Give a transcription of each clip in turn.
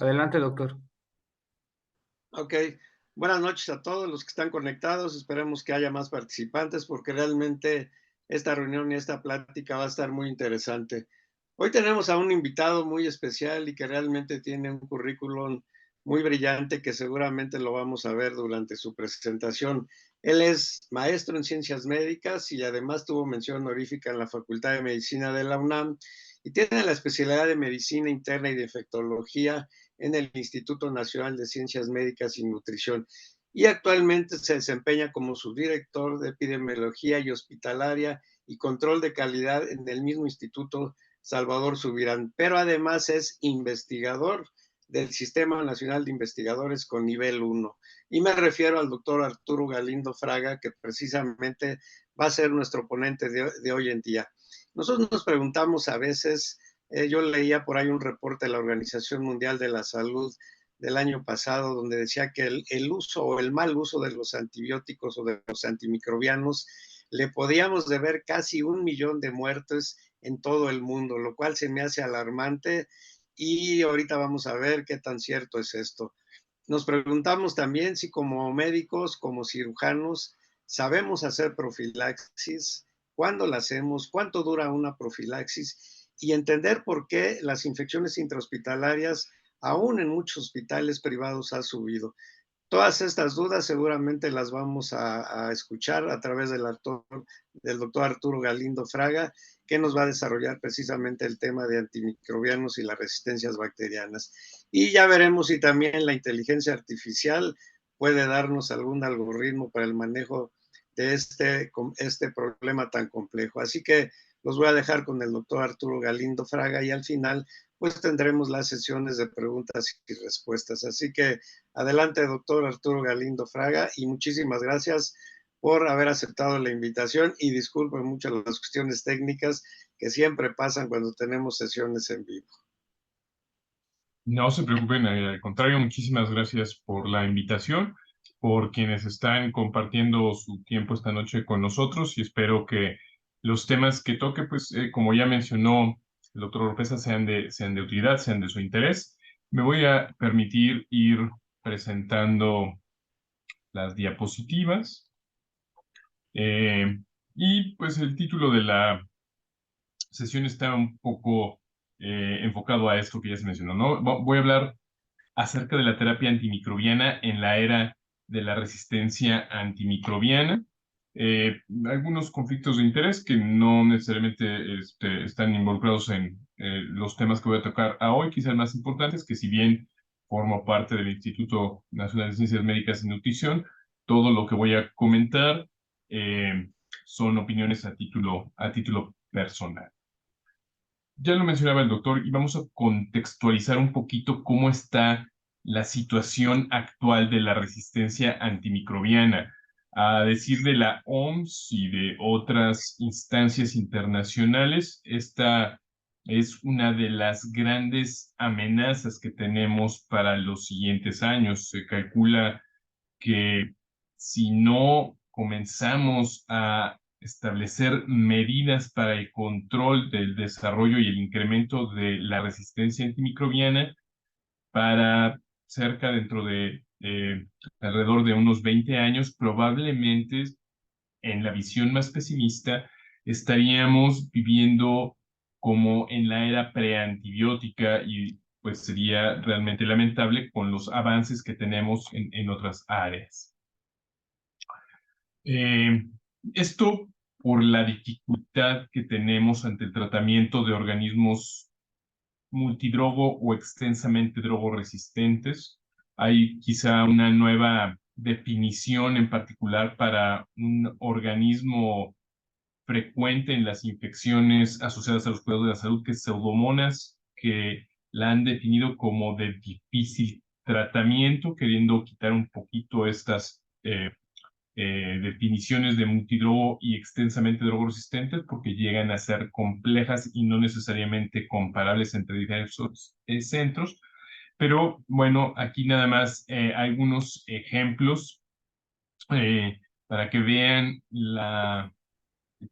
Adelante, doctor. Ok, buenas noches a todos los que están conectados. Esperemos que haya más participantes porque realmente esta reunión y esta plática va a estar muy interesante. Hoy tenemos a un invitado muy especial y que realmente tiene un currículum muy brillante que seguramente lo vamos a ver durante su presentación. Él es maestro en ciencias médicas y además tuvo mención honorífica en la Facultad de Medicina de la UNAM y tiene la especialidad de medicina interna y de infectología en el Instituto Nacional de Ciencias Médicas y Nutrición y actualmente se desempeña como subdirector de epidemiología y hospitalaria y control de calidad en el mismo Instituto Salvador Subirán, pero además es investigador del Sistema Nacional de Investigadores con nivel 1. Y me refiero al doctor Arturo Galindo Fraga, que precisamente va a ser nuestro ponente de hoy en día. Nosotros nos preguntamos a veces, yo leía por ahí un reporte de la Organización Mundial de la Salud del año pasado, donde decía que el uso o el mal uso de los antibióticos o de los antimicrobianos le podíamos deber casi 1 millón de muertes en todo el mundo, lo cual se me hace alarmante y ahorita vamos a ver qué tan cierto es esto. Nos preguntamos también si como médicos, como cirujanos, sabemos hacer profilaxis, cuándo la hacemos, cuánto dura una profilaxis y entender por qué las infecciones intrahospitalarias, aún en muchos hospitales privados, ha subido. Todas estas dudas seguramente las vamos a escuchar a través del doctor Arturo Galindo Fraga, que nos va a desarrollar precisamente el tema de antimicrobianos y las resistencias bacterianas. Y ya veremos si también la inteligencia artificial puede darnos algún algoritmo para el manejo de este problema tan complejo. Así que los voy a dejar con el doctor Arturo Galindo Fraga y al final pues tendremos las sesiones de preguntas y respuestas. Así que adelante, doctor Arturo Galindo Fraga, y muchísimas gracias por haber aceptado la invitación y disculpen mucho las cuestiones técnicas que siempre pasan cuando tenemos sesiones en vivo. No se preocupen, al contrario, muchísimas gracias por la invitación, por quienes están compartiendo su tiempo esta noche con nosotros y espero que los temas que toque, pues como ya mencionó el doctor Oropesa, sean de utilidad, sean de su interés. Me voy a permitir ir presentando las diapositivas y pues el título de la sesión está un poco enfocado a esto que ya se mencionó, ¿no? Voy a hablar acerca de la terapia antimicrobiana en la era de la resistencia antimicrobiana. Algunos conflictos de interés que no necesariamente están involucrados en los temas que voy a tocar hoy, quizás más importantes, que si bien formo parte del Instituto Nacional de Ciencias Médicas y Nutrición, todo lo que voy a comentar son opiniones a título personal. Ya lo mencionaba el doctor y vamos a contextualizar un poquito cómo está la situación actual de la resistencia antimicrobiana. A decir de la OMS y de otras instancias internacionales, esta es una de las grandes amenazas que tenemos para los siguientes años. Se calcula que si no comenzamos a establecer medidas para el control del desarrollo y el incremento de la resistencia antimicrobiana, para cerca dentro de alrededor de unos 20 años, probablemente en la visión más pesimista, estaríamos viviendo como en la era preantibiótica y pues sería realmente lamentable con los avances que tenemos en otras áreas. Eh, Esto por la dificultad que tenemos ante el tratamiento de organismos multidrogo o extensamente drogoresistentes. Hay quizá una nueva definición en particular para un organismo frecuente en las infecciones asociadas a los cuidados de la salud, que es Pseudomonas, que la han definido como de difícil tratamiento, queriendo quitar un poquito estas definiciones de multidrogo y extensamente drogoresistentes porque llegan a ser complejas y no necesariamente comparables entre diversos centros. Pero bueno, aquí nada más algunos ejemplos para que vean la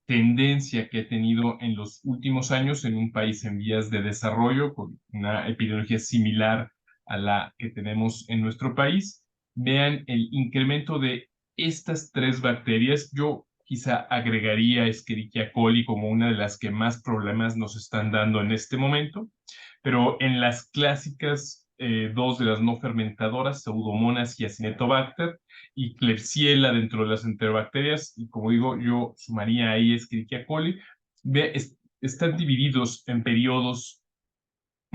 tendencia que ha tenido en los últimos años en un país en vías de desarrollo con una epidemiología similar a la que tenemos en nuestro país. Vean el incremento de estas tres bacterias. Yo quizá agregaría Escherichia coli como una de las que más problemas nos están dando en este momento, pero en las clásicas dos de las no fermentadoras, Pseudomonas y Acinetobacter, y Klebsiella dentro de las enterobacterias, y como digo, yo sumaría ahí Escherichia coli. Están divididos en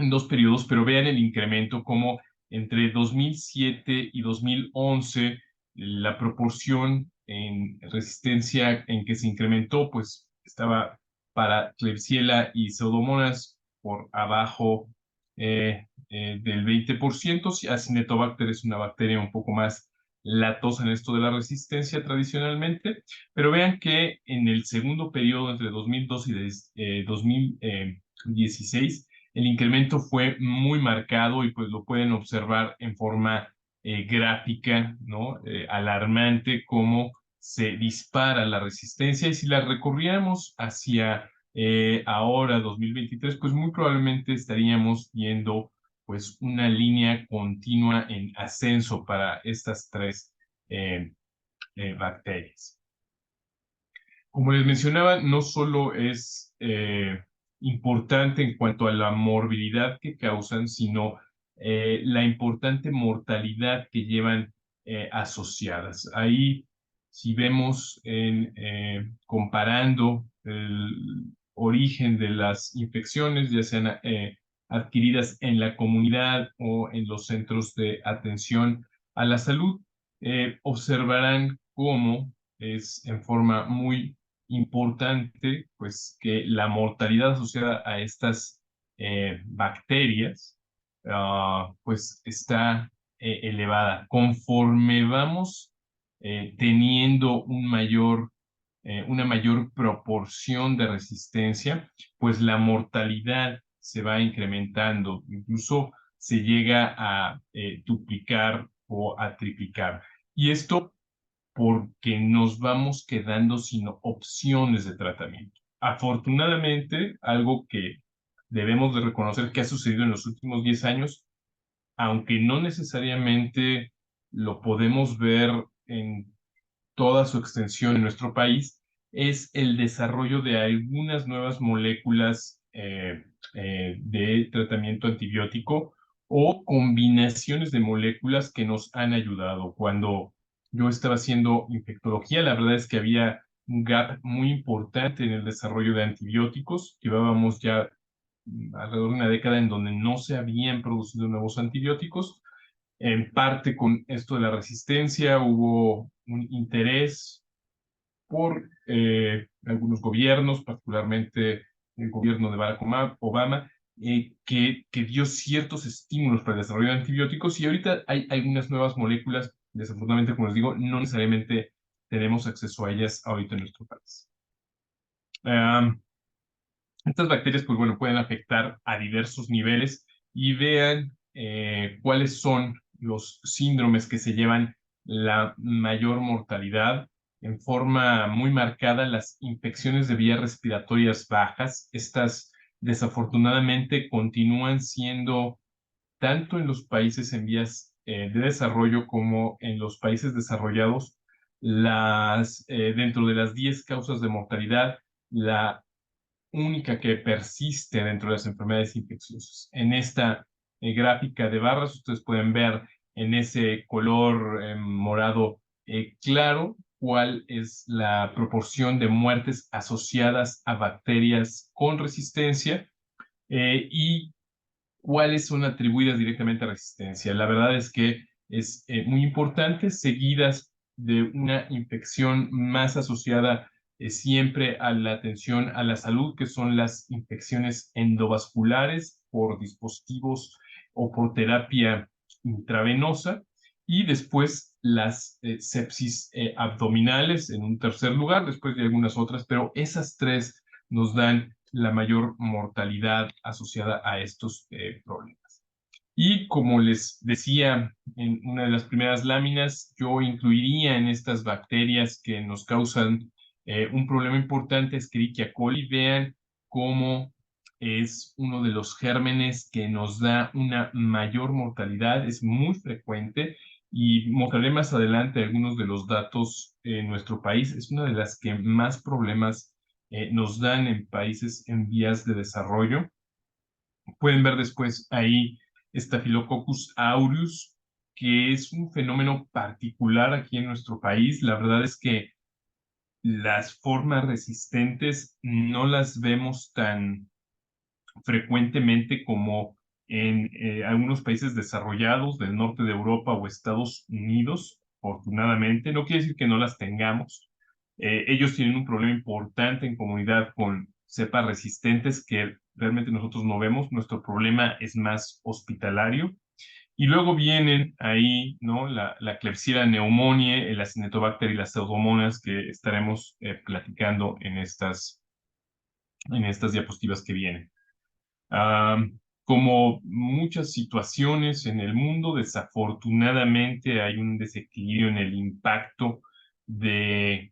dos periodos, pero vean el incremento como entre 2007 y 2011 la proporción en resistencia en que se incrementó, pues estaba para Klebsiella y Pseudomonas por abajo del 20%. Acinetobacter es una bacteria un poco más latosa en esto de la resistencia tradicionalmente, pero vean que en el segundo periodo entre 2002 y 2016 el incremento fue muy marcado y pues lo pueden observar en forma gráfica, ¿no? Alarmante cómo se dispara la resistencia, y si la recorriéramos hacia ahora 2023, pues muy probablemente estaríamos viendo pues una línea continua en ascenso para estas tres bacterias. Como les mencionaba, no solo es importante en cuanto a la morbilidad que causan, sino la importante mortalidad que llevan asociadas. Ahí, si vemos comparando el origen de las infecciones, ya sean adquiridas en la comunidad o en los centros de atención a la salud, observarán cómo es en forma muy importante, pues que la mortalidad asociada a estas bacterias, pues está elevada. Conforme vamos teniendo una mayor proporción de resistencia, pues la mortalidad se va incrementando, incluso se llega a duplicar o a triplicar. Y esto porque nos vamos quedando sin opciones de tratamiento. Afortunadamente, algo que debemos de reconocer que ha sucedido en los últimos 10 años, aunque no necesariamente lo podemos ver en toda su extensión en nuestro país, es el desarrollo de algunas nuevas moléculas de tratamiento antibiótico o combinaciones de moléculas que nos han ayudado. Cuando yo estaba haciendo infectología, la verdad es que había un gap muy importante en el desarrollo de antibióticos. Llevábamos ya alrededor de una década en donde no se habían producido nuevos antibióticos. En parte con esto de la resistencia hubo un interés por algunos gobiernos, particularmente el gobierno de Barack Obama, que dio ciertos estímulos para el desarrollo de antibióticos, y ahorita hay algunas nuevas moléculas. Desafortunadamente, como les digo, no necesariamente tenemos acceso a ellas ahorita en nuestro país. Estas bacterias, pues bueno, pueden afectar a diversos niveles, y vean cuáles son los síndromes que se llevan la mayor mortalidad. En forma muy marcada, las infecciones de vías respiratorias bajas. Estas desafortunadamente continúan siendo, tanto en los países en vías de desarrollo como en los países desarrollados, dentro de las 10 causas de mortalidad, la única que persiste dentro de las enfermedades infecciosas. En esta gráfica de barras, ustedes pueden ver en ese color morado claro cuál es la proporción de muertes asociadas a bacterias con resistencia y cuáles son atribuidas directamente a resistencia. La verdad es que es muy importante, seguidas de una infección más asociada siempre a la atención a la salud, que son las infecciones endovasculares por dispositivos o por terapia intravenosa, y después las sepsis abdominales en un tercer lugar, después de algunas otras, pero esas tres nos dan la mayor mortalidad asociada a estos problemas. Y como les decía en una de las primeras láminas, yo incluiría en estas bacterias que nos causan un problema importante Escherichia coli. Vean cómo es uno de los gérmenes que nos da una mayor mortalidad, es muy frecuente y mostraré más adelante algunos de los datos en nuestro país. Es una de las que más problemas nos dan en países en vías de desarrollo. Pueden ver después ahí Staphylococcus aureus, que es un fenómeno particular aquí en nuestro país. La verdad es que las formas resistentes no las vemos tan frecuentemente como en algunos países desarrollados del norte de Europa o Estados Unidos, afortunadamente. No quiere decir que no las tengamos. Ellos tienen un problema importante en comunidad con cepas resistentes que realmente nosotros no vemos. Nuestro problema es más hospitalario. Y luego vienen ahí, ¿no? La Klebsiella pneumoniae, el Acinetobacter y las Pseudomonas que estaremos platicando en estas diapositivas que vienen. Como muchas situaciones en el mundo, desafortunadamente hay un desequilibrio en el impacto de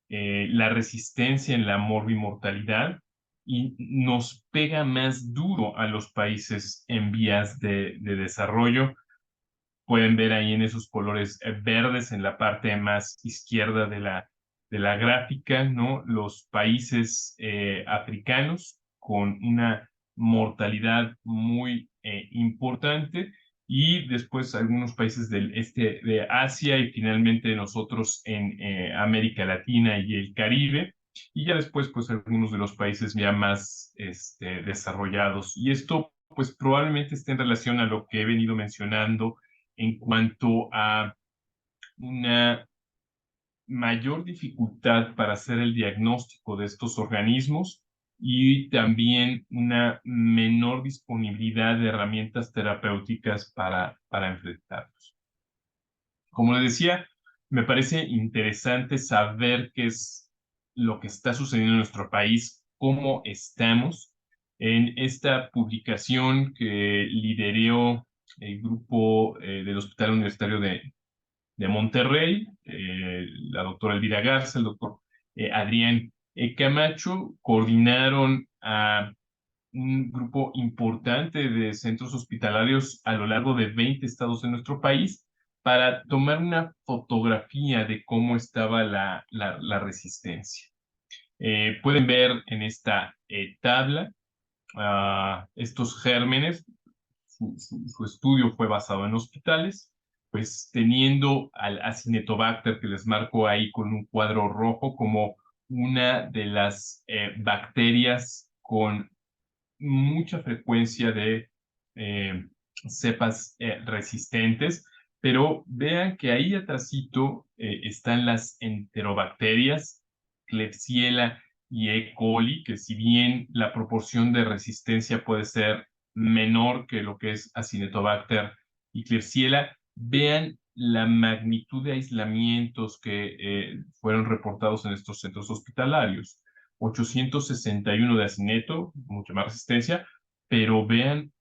la resistencia en la morbimortalidad y nos pega más duro a los países en vías de desarrollo. Pueden ver ahí en esos colores verdes en la parte más izquierda de la gráfica, ¿no? Los países africanos con una mortalidad muy importante y después algunos países del este de Asia y finalmente nosotros en América Latina y el Caribe y ya después pues algunos de los países ya más desarrollados. Y esto pues probablemente esté en relación a lo que he venido mencionando en cuanto a una mayor dificultad para hacer el diagnóstico de estos organismos y también una menor disponibilidad de herramientas terapéuticas para enfrentarlos. Como les decía, me parece interesante saber qué es lo que está sucediendo en nuestro país, cómo estamos. En esta publicación que lideró el grupo del Hospital Universitario de Monterrey, la doctora Elvira Garza, el doctor Adrián Camacho, coordinaron a un grupo importante de centros hospitalarios a lo largo de 20 estados de nuestro país para tomar una fotografía de cómo estaba la resistencia. Pueden ver en esta tabla estos gérmenes. Su estudio fue basado en hospitales, pues teniendo al Acinetobacter que les marco ahí con un cuadro rojo como una de las bacterias con mucha frecuencia de eh, cepas resistentes, pero vean que ahí atrásito están las enterobacterias, Klebsiella y E. coli, que si bien la proporción de resistencia puede ser menor que lo que es Acinetobacter y Klebsiella, vean la magnitud de aislamientos que fueron reportados en estos centros hospitalarios. 861 de Acineto, mucha más resistencia, pero vean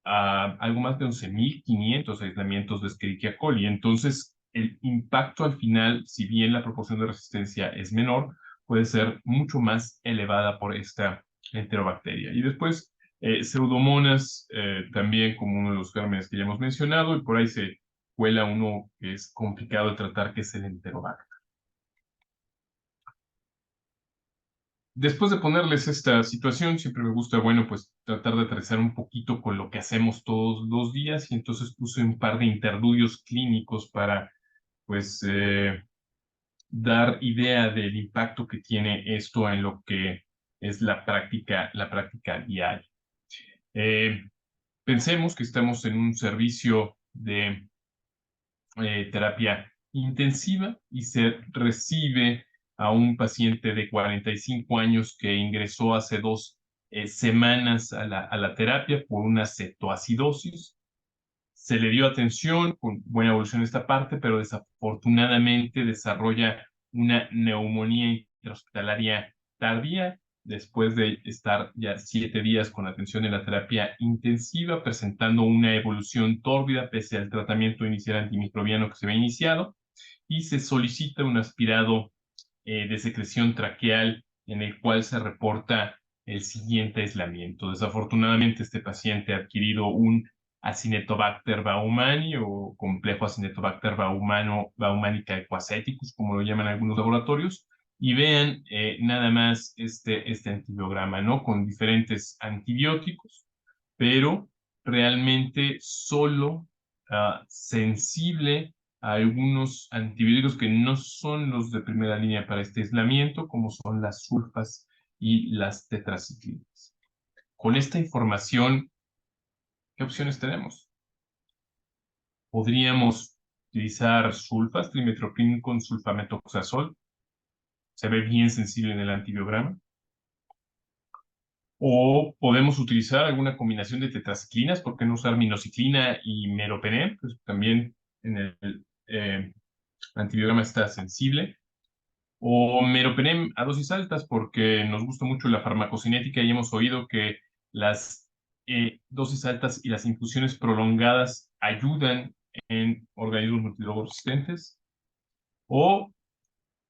algo más de 11.500 aislamientos de Escherichia coli. Entonces, el impacto al final, si bien la proporción de resistencia es menor, puede ser mucho más elevada por esta enterobacteria. Y después, Pseudomonas, también como uno de los gérmenes que ya hemos mencionado, y por ahí se cuela uno que es complicado de tratar, que es el Enterobacter. Después de ponerles esta situación, siempre me gusta, bueno, pues tratar de aterrizar un poquito con lo que hacemos todos los días y entonces puse un par de interludios clínicos para, pues, dar idea del impacto que tiene esto en lo que es la práctica diaria. Pensemos que estamos en un servicio de terapia intensiva y se recibe a un paciente de 45 años que ingresó hace 2 semanas a la terapia por una cetoacidosis. Se le dio atención con buena evolución en esta parte, pero desafortunadamente desarrolla una neumonía intrahospitalaria tardía después de estar ya 7 días con atención en la terapia intensiva, presentando una evolución tórbida pese al tratamiento inicial antimicrobiano que se había iniciado, y se solicita un aspirado de secreción traqueal en el cual se reporta el siguiente aislamiento. Desafortunadamente, este paciente ha adquirido un Acinetobacter baumani o complejo Acinetobacter baumanica equaceticus, como lo llaman algunos laboratorios, y vean nada más este antibiograma, ¿no? Con diferentes antibióticos, pero realmente solo sensible a algunos antibióticos que no son los de primera línea para este aislamiento, como son las sulfas y las tetraciclinas. Con esta información, ¿qué opciones tenemos? Podríamos utilizar sulfas, trimethoprim con sulfametoxazol. Se ve bien sensible en el antibiograma. O podemos utilizar alguna combinación de tetraciclinas, ¿por qué no usar minoxiclina y meropenem? Pues también en el antibiograma está sensible. O meropenem a dosis altas, porque nos gusta mucho la farmacocinética y hemos oído que las dosis altas y las infusiones prolongadas ayudan en organismos multidrogresistentes. O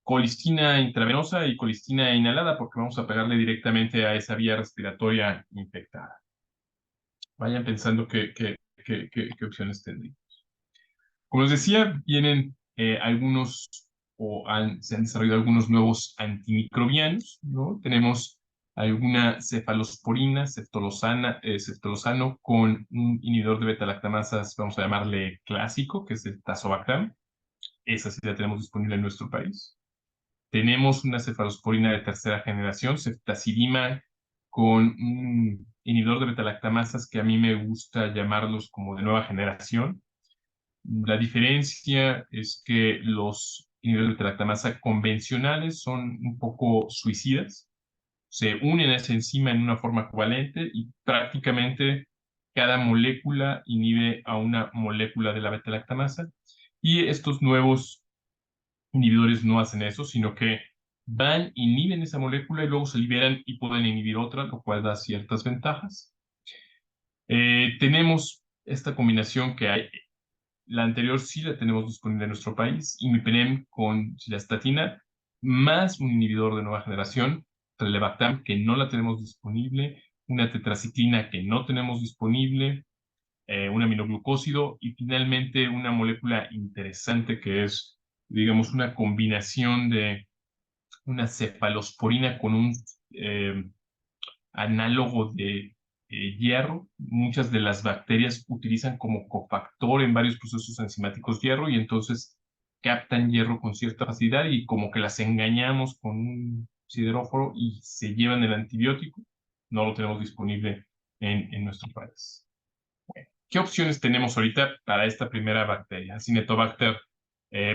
colistina intravenosa y colistina inhalada, porque vamos a pegarle directamente a esa vía respiratoria infectada. Vayan pensando qué opciones tendrían. Como les decía, vienen algunos se han desarrollado algunos nuevos antimicrobianos, ¿no? Tenemos alguna cefalosporina, ceftolozano con un inhibidor de beta-lactamasas, vamos a llamarle clásico, que es el tazobactam. Esa sí la tenemos disponible en nuestro país. Tenemos una cefalosporina de tercera generación, ceftazidima, con un inhibidor de beta-lactamasas que a mí me gusta llamarlos como de nueva generación. La diferencia es que los inhibidores de beta-lactamasa convencionales son un poco suicidas. Se unen a esa enzima en una forma covalente y prácticamente cada molécula inhibe a una molécula de la beta-lactamasa. Y estos nuevos inhibidores no hacen eso, sino que inhiben esa molécula y luego se liberan y pueden inhibir otra, lo cual da ciertas ventajas. Tenemos esta combinación que hay. La anterior sí la tenemos disponible en nuestro país, imipenem con cilastatina, más un inhibidor de nueva generación, trelebactam, que no la tenemos disponible, una tetraciclina que no tenemos disponible, un aminoglucósido y finalmente una molécula interesante que es, digamos, una combinación de una cefalosporina con un eh, análogo de hierro. Muchas de las bacterias utilizan como cofactor en varios procesos enzimáticos hierro y entonces captan hierro con cierta facilidad y como que las engañamos con un sideróforo y se llevan el antibiótico. No lo tenemos disponible en nuestro país. Bueno, ¿qué opciones tenemos ahorita para esta primera bacteria? Acinetobacter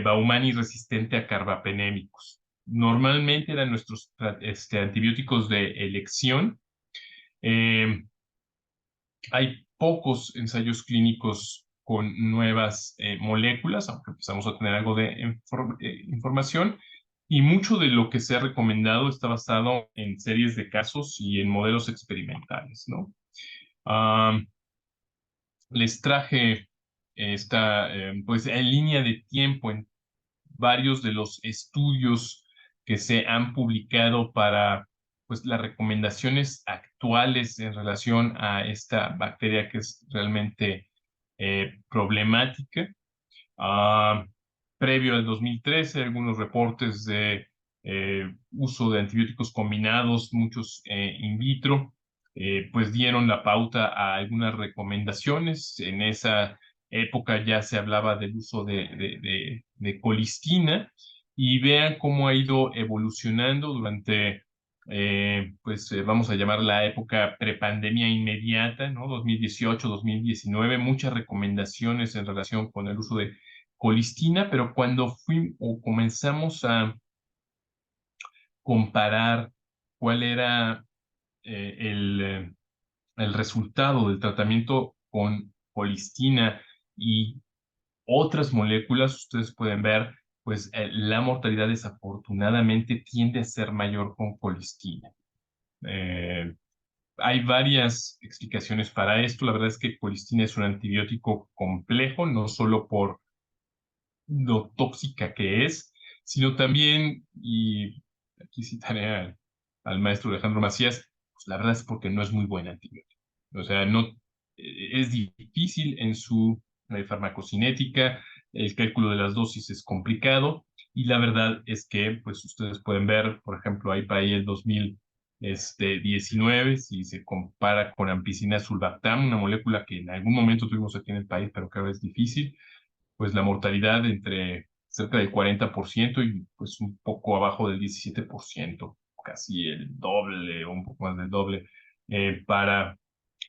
baumani resistente a carbapenémicos. Normalmente eran nuestros antibióticos de elección. Hay pocos ensayos clínicos con nuevas moléculas, aunque empezamos a tener algo de información, y mucho de lo que se ha recomendado está basado en series de casos y en modelos experimentales, ¿no? Les traje pues en línea de tiempo en varios de los estudios que se han publicado para pues las recomendaciones actuales en relación a esta bacteria que es realmente problemática. Ah, Previo al 2013, algunos reportes de uso de antibióticos combinados, muchos in vitro, pues dieron la pauta a algunas recomendaciones. En esa época ya se hablaba del uso de colistina y vean cómo ha ido evolucionando durante, vamos a llamar la época prepandemia inmediata, ¿no? 2018, 2019, muchas recomendaciones en relación con el uso de colistina, pero cuando comenzamos a comparar cuál era el resultado del tratamiento con colistina y otras moléculas, ustedes pueden ver, pues la mortalidad desafortunadamente tiende a ser mayor con colistina. Hay varias explicaciones para esto. La verdad es que colistina es un antibiótico complejo, no solo por lo tóxica que es, sino también, y aquí citaré al maestro Alejandro Macías, antibióticos. La verdad es porque no es muy buen antibiótico. O sea, no, es difícil en su farmacocinética, el cálculo de las dosis es complicado y la verdad es que, pues ustedes pueden ver, por ejemplo, ahí para ahí el 2019, si se compara con ampicilina sulbactam, una molécula que en algún momento tuvimos aquí en el país, pero cada vez es difícil, pues la mortalidad entre cerca del 40% y pues un poco abajo del 17%, casi el doble o un poco más del doble para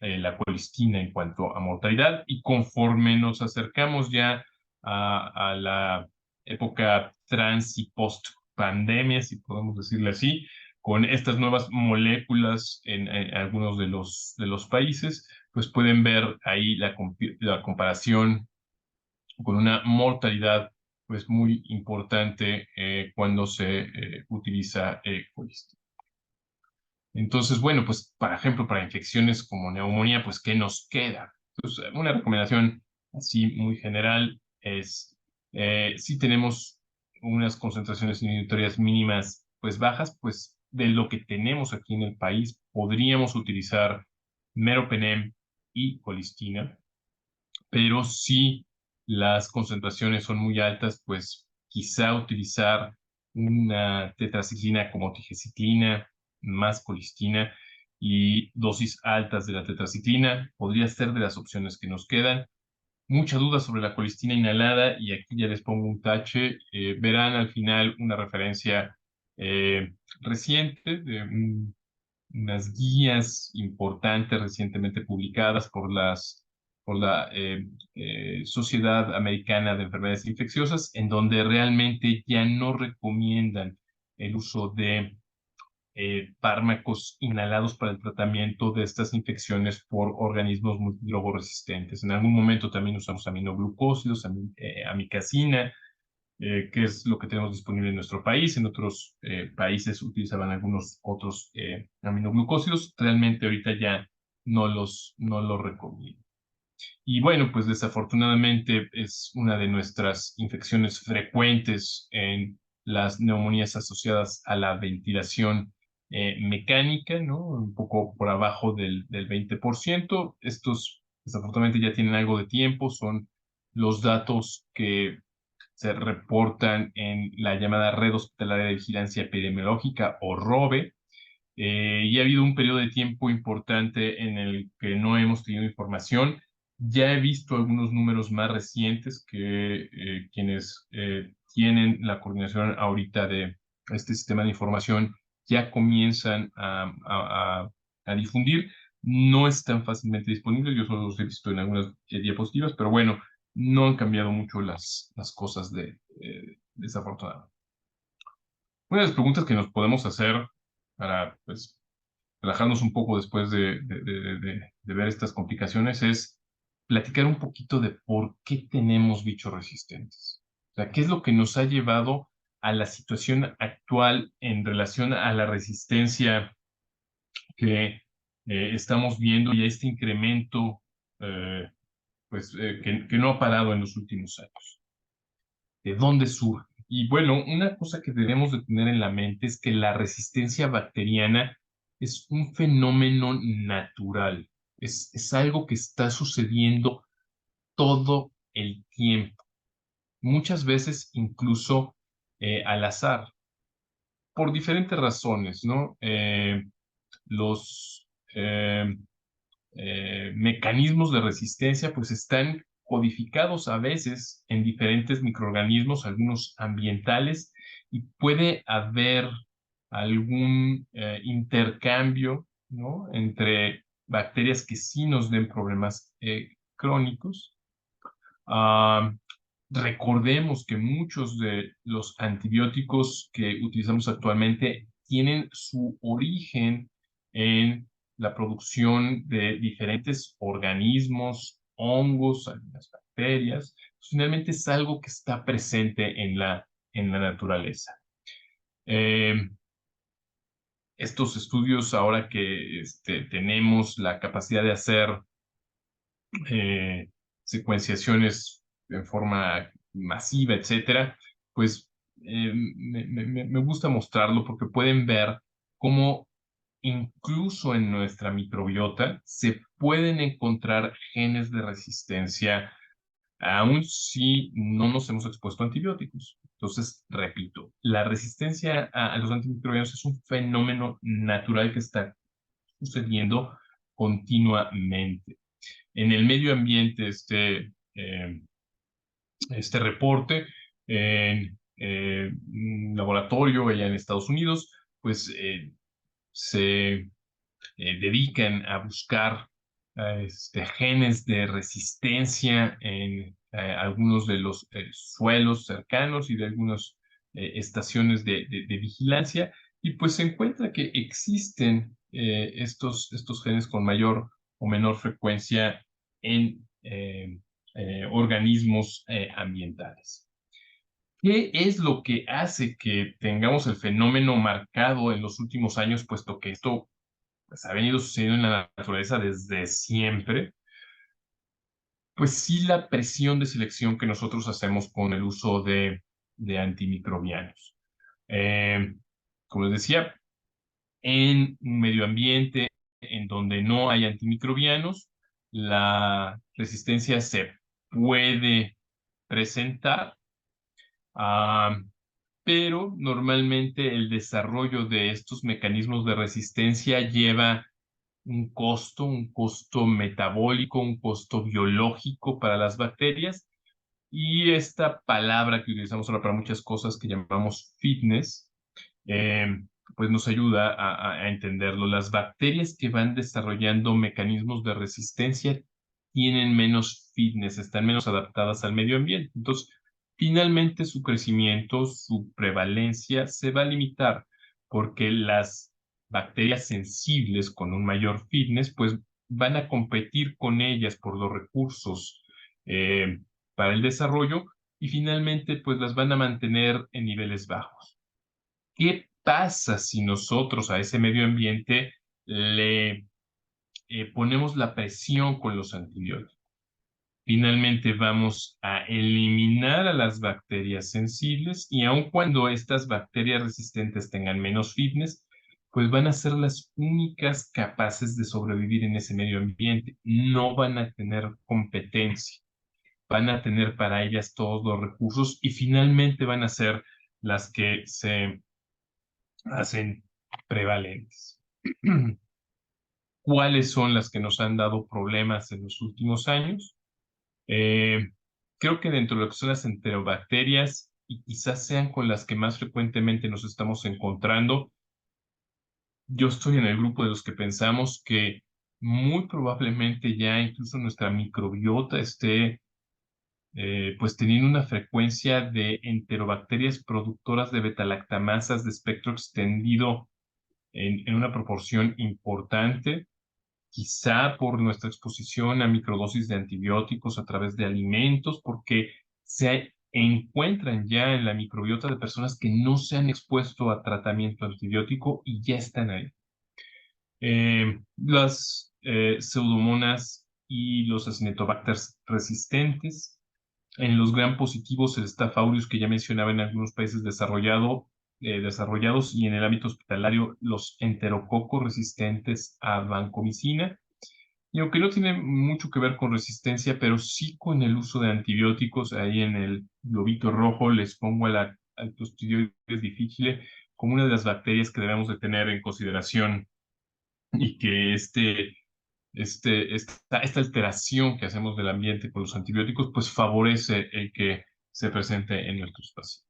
la colistina en cuanto a mortalidad. Y conforme nos acercamos ya a la época trans y post pandemia, si podemos decirle así, con estas nuevas moléculas en algunos de los países, pues pueden ver ahí la comparación con una mortalidad pues muy importante cuando se utiliza colistina. Entonces, bueno, pues, por ejemplo, para infecciones como neumonía, pues, ¿qué nos queda? Pues, una recomendación así muy general es, si tenemos unas concentraciones inhibitorias mínimas, pues, bajas, pues, de lo que tenemos aquí en el país, podríamos utilizar meropenem y colistina, pero si las concentraciones son muy altas, pues quizá utilizar una tetraciclina como tigecyclina más colistina y dosis altas de la tetraciclina podría ser de las opciones que nos quedan. Mucha duda sobre la colistina inhalada y aquí ya les pongo un tache. Verán al final una referencia reciente de unas guías importantes recientemente publicadas por la Sociedad Americana de Enfermedades Infecciosas, en donde realmente ya no recomiendan el uso de fármacos inhalados para el tratamiento de estas infecciones por organismos multidrogoresistentes. En algún momento también usamos aminoglucósidos, amicacina, que es lo que tenemos disponible en nuestro país. En otros países utilizaban algunos otros aminoglucósidos. Realmente ahorita ya no los recomiendo. Y bueno, pues desafortunadamente es una de nuestras infecciones frecuentes en las neumonías asociadas a la ventilación mecánica, ¿no? Un poco por abajo del 20%. Estos desafortunadamente ya tienen algo de tiempo, son los datos que se reportan en la llamada Red Hospitalaria de Vigilancia Epidemiológica o ROVE, y ha habido un periodo de tiempo importante en el que no hemos tenido información. Ya he visto algunos números más recientes que quienes tienen la coordinación ahorita de este sistema de información ya comienzan a difundir. No están fácilmente disponibles, yo solo los he visto en algunas diapositivas, pero bueno, no han cambiado mucho las cosas desafortunadamente. Una de las preguntas que nos podemos hacer para pues, relajarnos un poco después de ver estas complicaciones es platicar un poquito de por qué tenemos bichos resistentes. O sea, qué es lo que nos ha llevado a la situación actual en relación a la resistencia que estamos viendo y a este incremento que no ha parado en los últimos años. ¿De dónde surge? Y bueno, una cosa que debemos de tener en la mente es que la resistencia bacteriana es un fenómeno natural, es algo que está sucediendo todo el tiempo, muchas veces incluso al azar, por diferentes razones, ¿no? Los mecanismos de resistencia pues están codificados a veces en diferentes microorganismos, algunos ambientales, y puede haber algún intercambio, ¿no? Entre bacterias que sí nos den problemas crónicos. Ah, recordemos que muchos de los antibióticos que utilizamos actualmente tienen su origen en la producción de diferentes organismos, hongos, algunas bacterias. Finalmente es algo que está presente en la naturaleza. Eh, Estos estudios, ahora que tenemos la capacidad de hacer eh, secuenciaciones en forma masiva, etcétera, pues me gusta mostrarlo porque pueden ver cómo incluso en nuestra microbiota se pueden encontrar genes de resistencia, aun si no nos hemos expuesto a antibióticos. Entonces, repito, la resistencia a los antimicrobianos es un fenómeno natural que está sucediendo continuamente. En el medio ambiente, este reporte en un laboratorio allá en Estados Unidos, pues se dedican a buscar genes de resistencia en algunos de los suelos cercanos y de algunas estaciones de vigilancia, y pues se encuentra que existen estos genes con mayor o menor frecuencia en organismos ambientales. ¿Qué es lo que hace que tengamos el fenómeno marcado en los últimos años, puesto que esto pues, ha venido sucediendo en la naturaleza desde siempre? Pues sí, la presión de selección que nosotros hacemos con el uso de antimicrobianos. Como les decía, en un medio ambiente en donde no hay antimicrobianos, la resistencia se puede presentar, ah, pero normalmente el desarrollo de estos mecanismos de resistencia lleva un costo metabólico, un costo biológico para las bacterias. Y esta palabra que utilizamos ahora para muchas cosas que llamamos fitness, eh, pues nos ayuda a entenderlo. Las bacterias que van desarrollando mecanismos de resistencia tienen menos fitness, están menos adaptadas al medio ambiente. Entonces, finalmente su crecimiento, su prevalencia se va a limitar porque las bacterias sensibles con un mayor fitness, pues van a competir con ellas por los recursos para el desarrollo y finalmente pues las van a mantener en niveles bajos. ¿Qué pasa si nosotros a ese medio ambiente le ponemos la presión con los antibióticos? Finalmente vamos a eliminar a las bacterias sensibles y aun cuando estas bacterias resistentes tengan menos fitness, pues van a ser las únicas capaces de sobrevivir en ese medio ambiente. No van a tener competencia, van a tener para ellas todos los recursos y finalmente van a ser las que se hacen prevalentes. ¿Cuáles son las que nos han dado problemas en los últimos años? Eh, Creo que dentro de lo que son las enterobacterias, y quizás sean con las que más frecuentemente nos estamos encontrando, yo estoy en el grupo de los que pensamos que muy probablemente ya incluso nuestra microbiota esté pues teniendo una frecuencia de enterobacterias productoras de betalactamasas de espectro extendido en una proporción importante, quizá por nuestra exposición a microdosis de antibióticos a través de alimentos, porque se encuentran ya en la microbiota de personas que no se han expuesto a tratamiento antibiótico y ya están ahí. Las pseudomonas y los acinetobacters resistentes. En los gram positivos, el Staph aureus, que ya mencionaba en algunos países desarrollados, y en el ámbito hospitalario, los enterococos resistentes a vancomicina. Y aunque no tiene mucho que ver con resistencia, pero sí con el uso de antibióticos, ahí en el globito rojo les pongo a la Clostridioides difficile como una de las bacterias que debemos de tener en consideración y que esta alteración que hacemos del ambiente con los antibióticos, pues favorece el que se presente en nuestros pacientes.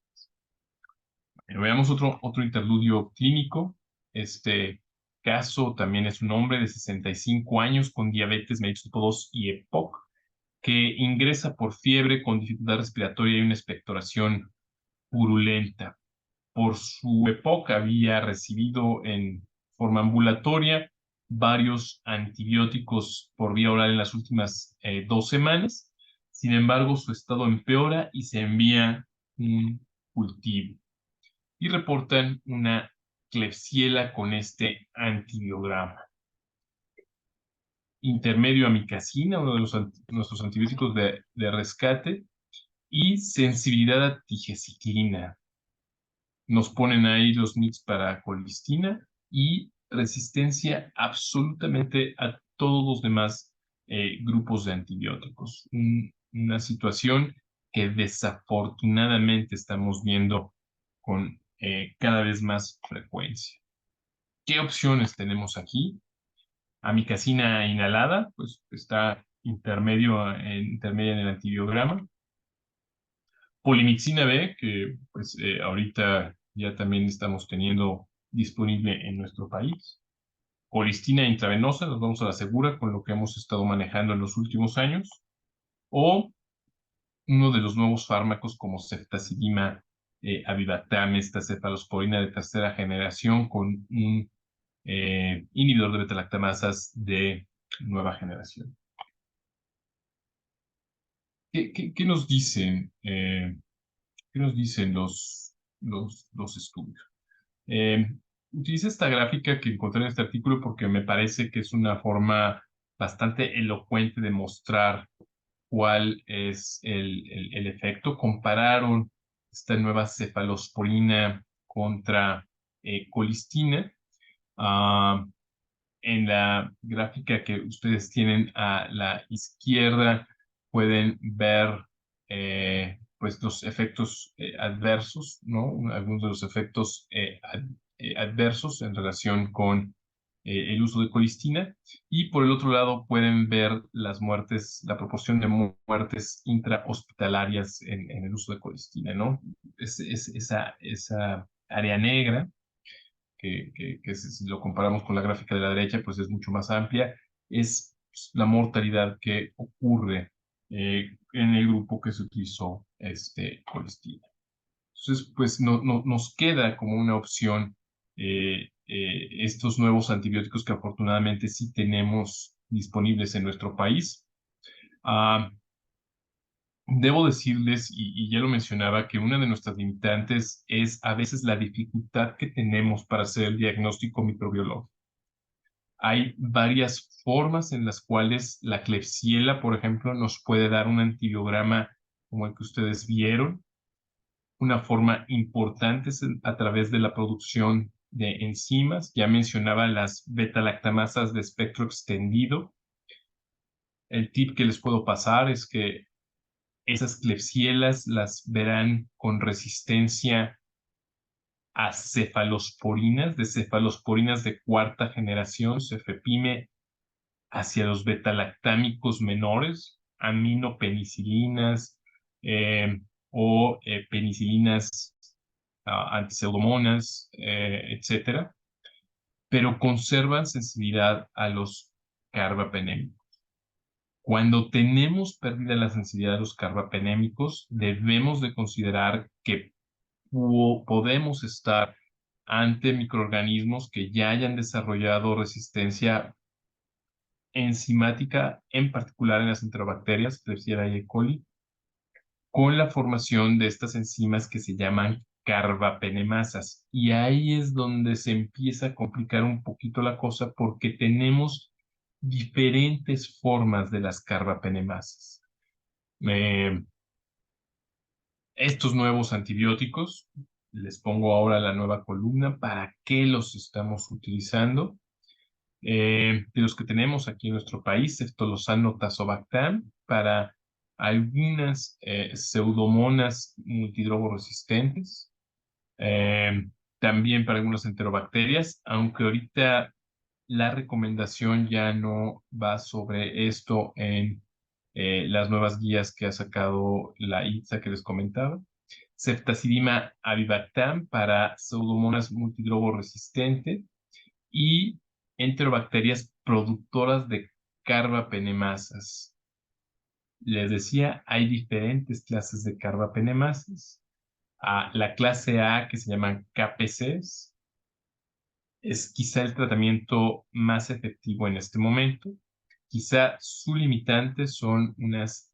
Bueno, veamos otro interludio clínico. Este caso también es un hombre de 65 años con diabetes mellitus tipo 2 y EPOC, que ingresa por fiebre con dificultad respiratoria y una expectoración purulenta. Por su época había recibido en forma ambulatoria varios antibióticos por vía oral en las últimas 2 semanas. Sin embargo, su estado empeora y se envía un cultivo. Y reportan una Klebsiella con este antibiograma. Intermedio amicacina, uno de nuestros antibióticos de rescate, y sensibilidad a tigeciclina. Nos ponen ahí los NITs para colistina y resistencia absolutamente a todos los demás grupos de antibióticos. Una situación que desafortunadamente estamos viendo con cada vez más frecuencia. ¿Qué opciones tenemos aquí? Amikacina inhalada, pues está intermedia en el antibiograma. Polimixina B, que pues ahorita ya también estamos teniendo disponible en nuestro país. Colistina intravenosa, nos vamos a la segura con lo que hemos estado manejando en los últimos años. O uno de los nuevos fármacos como ceftazidima avibactam, esta cefalosporina de tercera generación con un inhibidor de beta-lactamasas de nueva generación. ¿Qué nos dicen? ¿Qué nos dicen los estudios? Utilicé esta gráfica que encontré en este artículo porque me parece que es una forma bastante elocuente de mostrar cuál es el efecto. Compararon esta nueva cefalosporina contra colistina. En la gráfica que ustedes tienen a la izquierda pueden ver pues los efectos adversos, ¿no? Algunos de los efectos adversos en relación con el uso de colistina. Y por el otro lado pueden ver las muertes, la proporción de muertes intrahospitalarias en el uso de colistina, ¿no? Esa área negra que si lo comparamos con la gráfica de la derecha, pues es mucho más amplia, es pues, la mortalidad que ocurre en el grupo que se utilizó colistina. Entonces, pues nos queda como una opción estos nuevos antibióticos que afortunadamente sí tenemos disponibles en nuestro país. Debo decirles, y ya lo mencionaba, que una de nuestras limitantes es a veces la dificultad que tenemos para hacer el diagnóstico microbiológico. Hay varias formas en las cuales la Klebsiella, por ejemplo, nos puede dar un antibiograma como el que ustedes vieron. Una forma importante es a través de la producción de enzimas. Ya mencionaba las beta-lactamasas de espectro extendido. El tip que les puedo pasar es que esas Klebsielas las verán con resistencia a cefalosporinas de cuarta generación, cefepime, hacia los betalactámicos menores, aminopenicilinas o penicilinas antipseudomonas, etcétera, pero conservan sensibilidad a los carbapenémicos. Cuando tenemos pérdida de la sensibilidad a los carbapenémicos, debemos de considerar que podemos estar ante microorganismos que ya hayan desarrollado resistencia enzimática, en particular en las enterobacterias, Klebsiella y E. coli, con la formación de estas enzimas que se llaman carbapenemasas. Y ahí es donde se empieza a complicar un poquito la cosa porque tenemos diferentes formas de las carbapenemasas. Estos nuevos antibióticos, les pongo ahora la nueva columna, ¿para qué los estamos utilizando? De los que tenemos aquí en nuestro país, ceftolozano tazobactam, para algunas pseudomonas multidrogoresistentes, también para algunas enterobacterias, aunque ahorita la recomendación ya no va sobre esto en las nuevas guías que ha sacado la ITSA que les comentaba. Ceftazidima avibactam para pseudomonas multidrogoresistentes y enterobacterias productoras de carbapenemasas. Les decía, hay diferentes clases de carbapenemasas. La clase A, que se llaman KPCs, es quizá el tratamiento más efectivo en este momento. Quizá su limitante son unas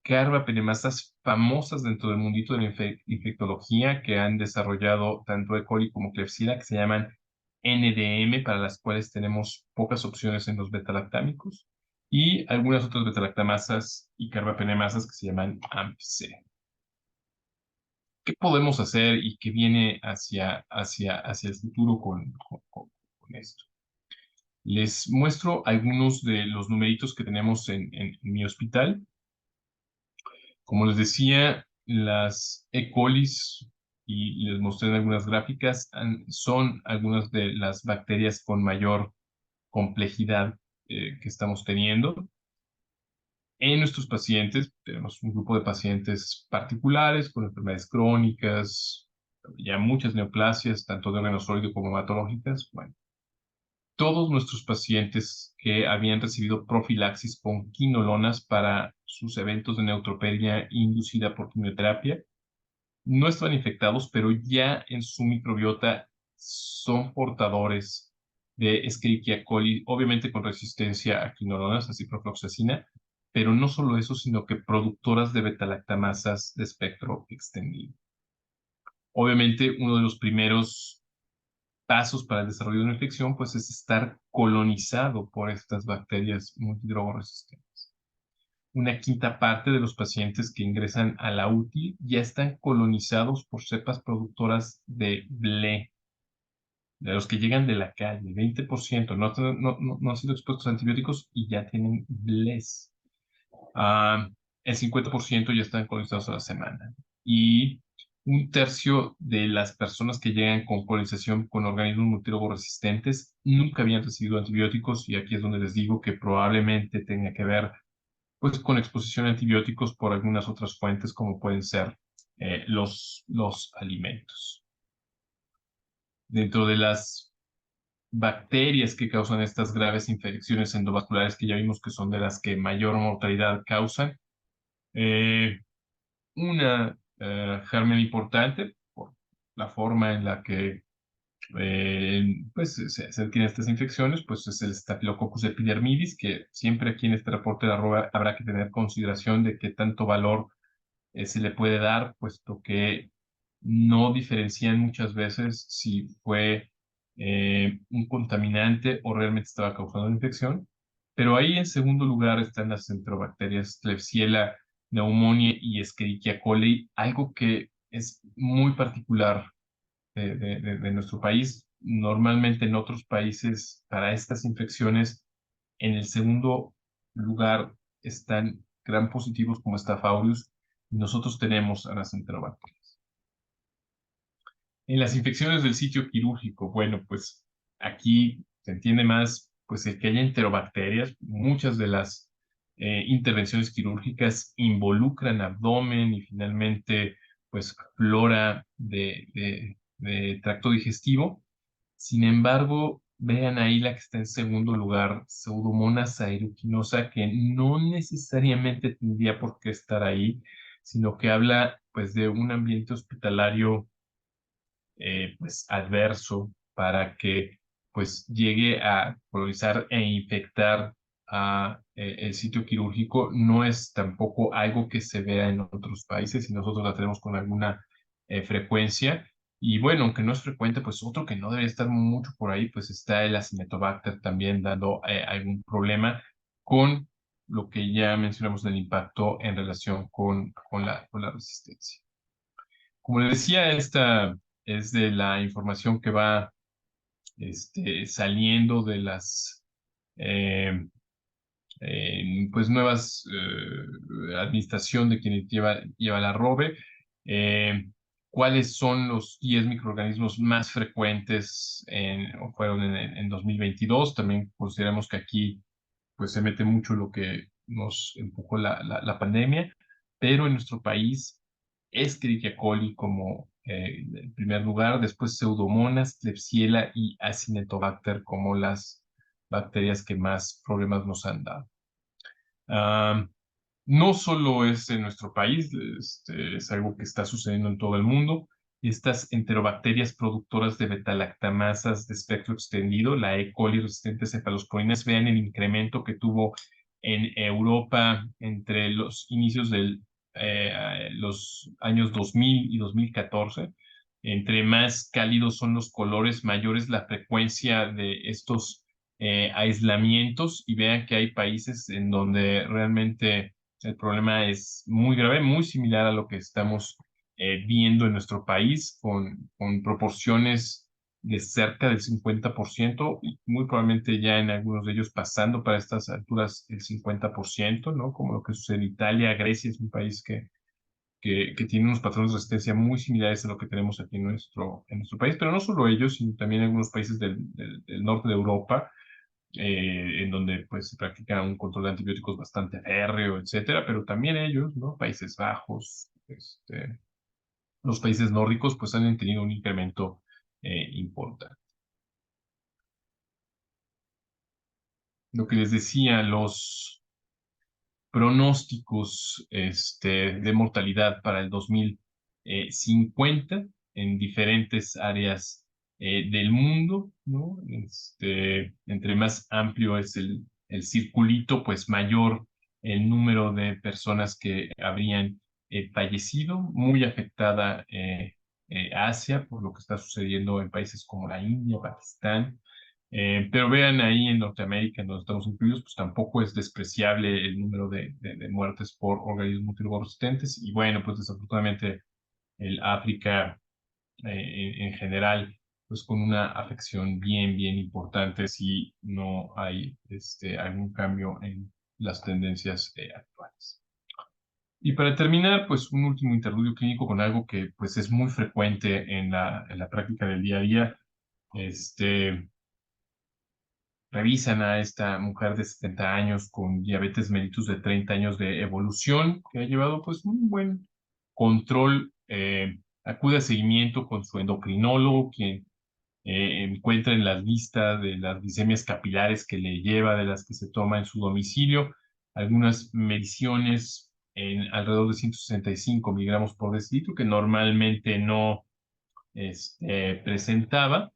carbapenemasas famosas dentro del mundito de la infectología que han desarrollado tanto E. coli como Klebsiella, que se llaman NDM, para las cuales tenemos pocas opciones en los betalactámicos, y algunas otras betalactamasas y carbapenemasas que se llaman AMP-C. ¿qué podemos hacer y qué viene hacia el futuro con esto? Les muestro algunos de los numeritos que tenemos en mi hospital. Como les decía, las E. colis, y les mostré en algunas gráficas, son algunas de las bacterias con mayor complejidad que estamos teniendo. En nuestros pacientes, tenemos un grupo de pacientes particulares con enfermedades crónicas, ya muchas neoplasias, tanto de órgano sólido como hematológicas. Bueno, todos nuestros pacientes que habían recibido profilaxis con quinolonas para sus eventos de neutropenia inducida por quimioterapia no estaban infectados, pero ya en su microbiota son portadores de Escherichia coli, obviamente con resistencia a quinolonas, a ciprofloxacina, pero no solo eso, sino que productoras de betalactamasas de espectro extendido. Obviamente, uno de los primeros pasos para el desarrollo de una infección, pues es estar colonizado por estas bacterias multidrogoresistentes. Una quinta parte de los pacientes que ingresan a la UTI ya están colonizados por cepas productoras de BLE, de los que llegan de la calle, 20% no han sido expuestos a antibióticos y ya tienen BLEs. El 50% ya están colonizados a la semana. Y un tercio de las personas que llegan con colonización con organismos multidrogoresistentes nunca habían recibido antibióticos, y aquí es donde les digo que probablemente tenga que ver pues con exposición a antibióticos por algunas otras fuentes como pueden ser los alimentos. Dentro de las bacterias que causan estas graves infecciones endovasculares, que ya vimos que son de las que mayor mortalidad causan, una germen importante por la forma en la que pues se adquieren estas infecciones, pues es el Staphylococcus epidermidis, que siempre aquí en este reporte de arroba habrá que tener consideración de qué tanto valor se le puede dar, puesto que no diferencian muchas veces si fue un contaminante o realmente estaba causando la infección. Pero ahí en segundo lugar están las enterobacterias Klebsiella pneumoniae y Escherichia coli, algo que es muy particular de nuestro país. Normalmente en otros países, para estas infecciones, en el segundo lugar están gram positivos como Staph aureus, y nosotros tenemos a las enterobacterias. En las infecciones del sitio quirúrgico, bueno, pues aquí se entiende más pues el que haya enterobacterias. Muchas de las intervenciones quirúrgicas involucran abdomen y finalmente pues flora de tracto digestivo. Sin embargo, vean ahí la que está en segundo lugar, Pseudomonas aeruginosa, que no necesariamente tendría por qué estar ahí, sino que habla pues de un ambiente hospitalario pues adverso para que pues llegue a colonizar e infectar a el sitio quirúrgico. No es tampoco algo que se vea en otros países y nosotros la tenemos con alguna frecuencia. Y bueno, aunque no es frecuente, pues otro que no debe estar mucho por ahí, pues está el Acinetobacter también dando algún problema con lo que ya mencionamos del impacto en relación con la resistencia. Como les decía, esta es de la información que va saliendo de las pues nuevas administración de quien lleva la ROVE. ¿Cuáles son los 10 microorganismos más frecuentes o fueron en 2022? También consideramos que aquí pues se mete mucho lo que nos empujó la pandemia, pero en nuestro país Escherichia coli como en primer lugar, después Pseudomonas, Klebsiella y Acinetobacter como las bacterias que más problemas nos han dado. No solo es en nuestro país, es algo que está sucediendo en todo el mundo. Estas enterobacterias productoras de betalactamasas de espectro extendido, la E. coli resistente a cefalosporinas, vean el incremento que tuvo en Europa entre los inicios de los años 2000 y 2014. Entre más cálidos son los colores, mayor es la frecuencia de estos aislamientos, y vean que hay países en donde realmente el problema es muy grave, muy similar a lo que estamos viendo en nuestro país con proporciones de cerca del 50% y muy probablemente ya en algunos de ellos pasando para estas alturas el 50%, ¿no? Como lo que sucede en Italia. Grecia es un país que tiene unos patrones de resistencia muy similares a lo que tenemos aquí en nuestro país, pero no solo ellos, sino también algunos países del norte de Europa, en donde pues se practica un control de antibióticos bastante férreo, etcétera, pero también ellos, ¿no? Países Bajos, los países nórdicos, pues han tenido un incremento importante. Lo que les decía, los pronósticos de mortalidad para el 2050 en diferentes áreas del mundo, ¿no? Entre más amplio es el circulito, pues mayor el número de personas que habrían fallecido, muy afectada Asia por lo que está sucediendo en países como la India, Pakistán, pero vean ahí en Norteamérica, en donde estamos incluidos, pues tampoco es despreciable el número de muertes por organismos multiresistentes. Y bueno, pues desafortunadamente el África en general, pues con una afección bien importante si no hay algún cambio en las tendencias actuales. Y para terminar, pues un último interludio clínico con algo que pues es muy frecuente en la práctica del día a día. Revisan a esta mujer de 70 años con diabetes mellitus de 30 años de evolución, que ha llevado pues un buen control, acude a seguimiento con su endocrinólogo, quien encuentra en las listas de las glicemias capilares que le lleva, de las que se toma en su domicilio, algunas mediciones en alrededor de 165 miligramos por decilitro, que normalmente no presentaba,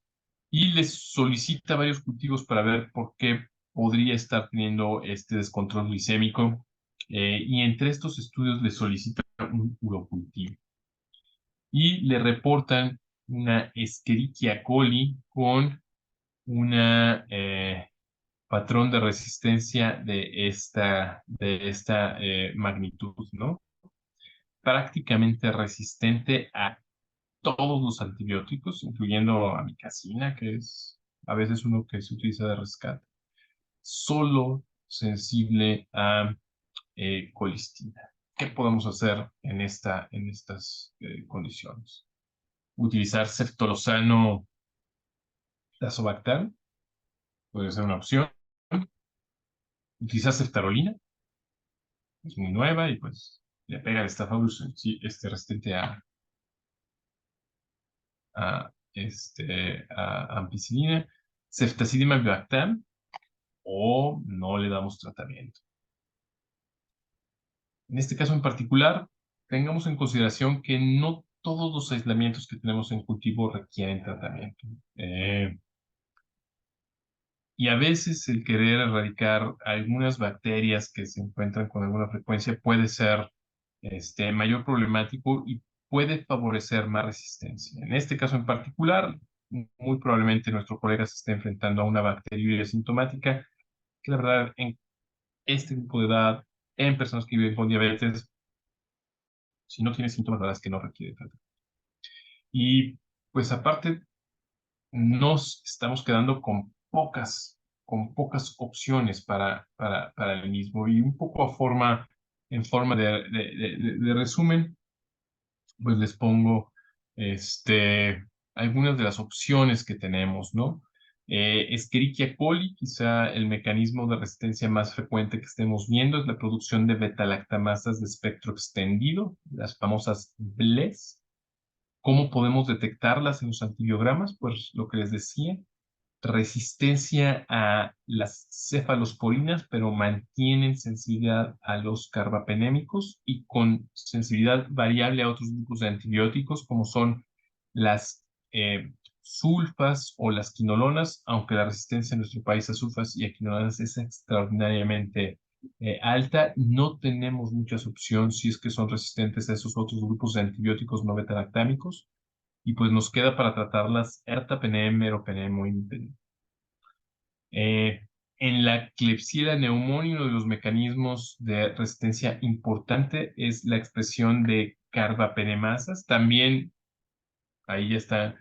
y les solicita varios cultivos para ver por qué podría estar teniendo este descontrol glicémico. Y entre estos estudios le solicita un urocultivo y le reportan una Escherichia coli con una patrón de resistencia de esta magnitud, ¿no? Prácticamente resistente a todos los antibióticos, incluyendo amicacina, que es a veces uno que se utiliza de rescate, solo sensible a colistina. ¿Qué podemos hacer en estas condiciones? Utilizar ceftolozano tazobactam puede ser una opción. Utilizar ceftarolina, es muy nueva y pues le pega el Staphylococcus resistente a ampicilina. Ceftazidime-avibactam, o no le damos tratamiento. En este caso en particular, tengamos en consideración que no todos los aislamientos que tenemos en cultivo requieren tratamiento. Y a veces el querer erradicar algunas bacterias que se encuentran con alguna frecuencia puede ser mayor problemático y puede favorecer más resistencia. En este caso en particular, muy probablemente nuestro colega se esté enfrentando a una bacteriuria sintomática que la verdad en este grupo de edad, en personas que viven con diabetes, si no tiene síntomas, la verdad es que no requiere tratamiento. Y pues aparte, nos estamos quedando con pocas opciones para el mismo. Y un poco en forma de resumen, pues les pongo algunas de las opciones que tenemos, ¿no? Escherichia coli, quizá el mecanismo de resistencia más frecuente que estemos viendo es la producción de beta-lactamasas de espectro extendido, las famosas BLES. ¿Cómo podemos detectarlas en los antibiogramas? Pues lo que les decía, resistencia a las cefalosporinas, pero mantienen sensibilidad a los carbapenémicos y con sensibilidad variable a otros grupos de antibióticos, como son las sulfas o las quinolonas, aunque la resistencia en nuestro país a sulfas y a quinolonas es extraordinariamente alta. No tenemos muchas opciones si es que son resistentes a esos otros grupos de antibióticos no beta-lactámicos, y pues nos queda para tratarlas ertapenem, meropenem o imipenem. En la Klebsiella pneumoniae, uno de los mecanismos de resistencia importante es la expresión de carbapenemasas. También ahí ya está,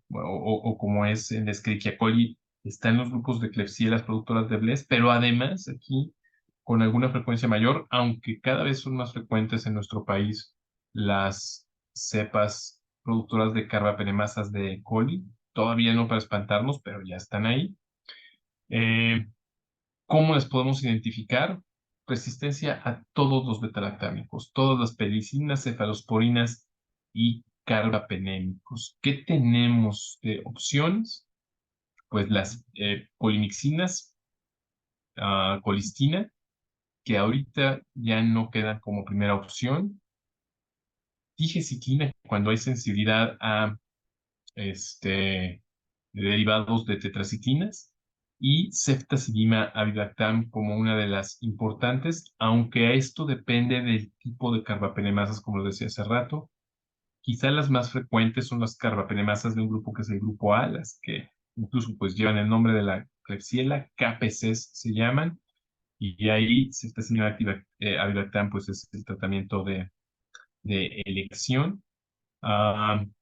o como es en Escherichia coli, están los grupos de Klebsiella productoras de Bless, pero además aquí con alguna frecuencia mayor, aunque cada vez son más frecuentes en nuestro país las cepas productoras de carbapenemasas de coli, todavía no para espantarnos, pero ya están ahí. ¿Cómo las podemos identificar? Resistencia a todos los betalactámicos, todas las pelicinas, cefalosporinas y carbapenémicos. ¿Qué tenemos de opciones? Pues las polimixinas, colistina, que ahorita ya no quedan como primera opción. Digeciclina, cuando hay sensibilidad a derivados de tetraciclinas, y ceftazidima avibactam como una de las importantes, aunque esto depende del tipo de carbapenemasas, como lo decía hace rato. Quizá las más frecuentes son las carbapenemasas de un grupo que es el grupo A, las que incluso pues llevan el nombre de la Klebsiella, KPCs se llaman, y ahí ceftazidima avibactam pues es el tratamiento de elección.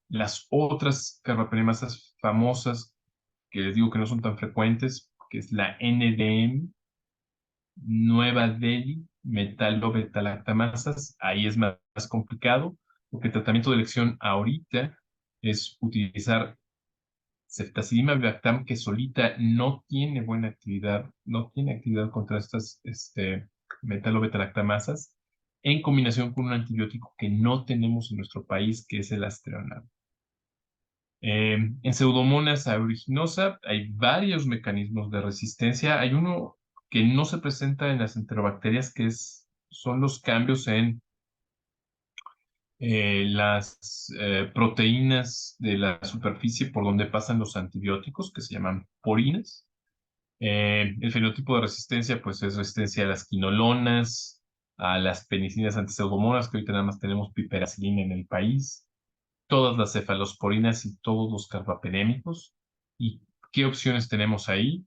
Las otras carbapenemasas famosas, que les digo que no son tan frecuentes, que es la NDM, Nueva Delhi, metalobetalactamasas, ahí es más complicado, porque el tratamiento de elección ahorita es utilizar ceftazidima avibactam, que solita no tiene buena actividad, no tiene actividad contra estas metalobetalactamasas, en combinación con un antibiótico que no tenemos en nuestro país, que es el aztreonam. En Pseudomonas aeruginosa hay varios mecanismos de resistencia. Hay uno que no se presenta en las enterobacterias, son los cambios en las proteínas de la superficie por donde pasan los antibióticos, que se llaman porinas. El fenotipo de resistencia, pues es resistencia a las quinolonas, a las penicinas antipseudomonas, que ahorita nada más tenemos piperacilina en el país, todas las cefalosporinas y todos los carbapenémicos. ¿Y qué opciones tenemos ahí?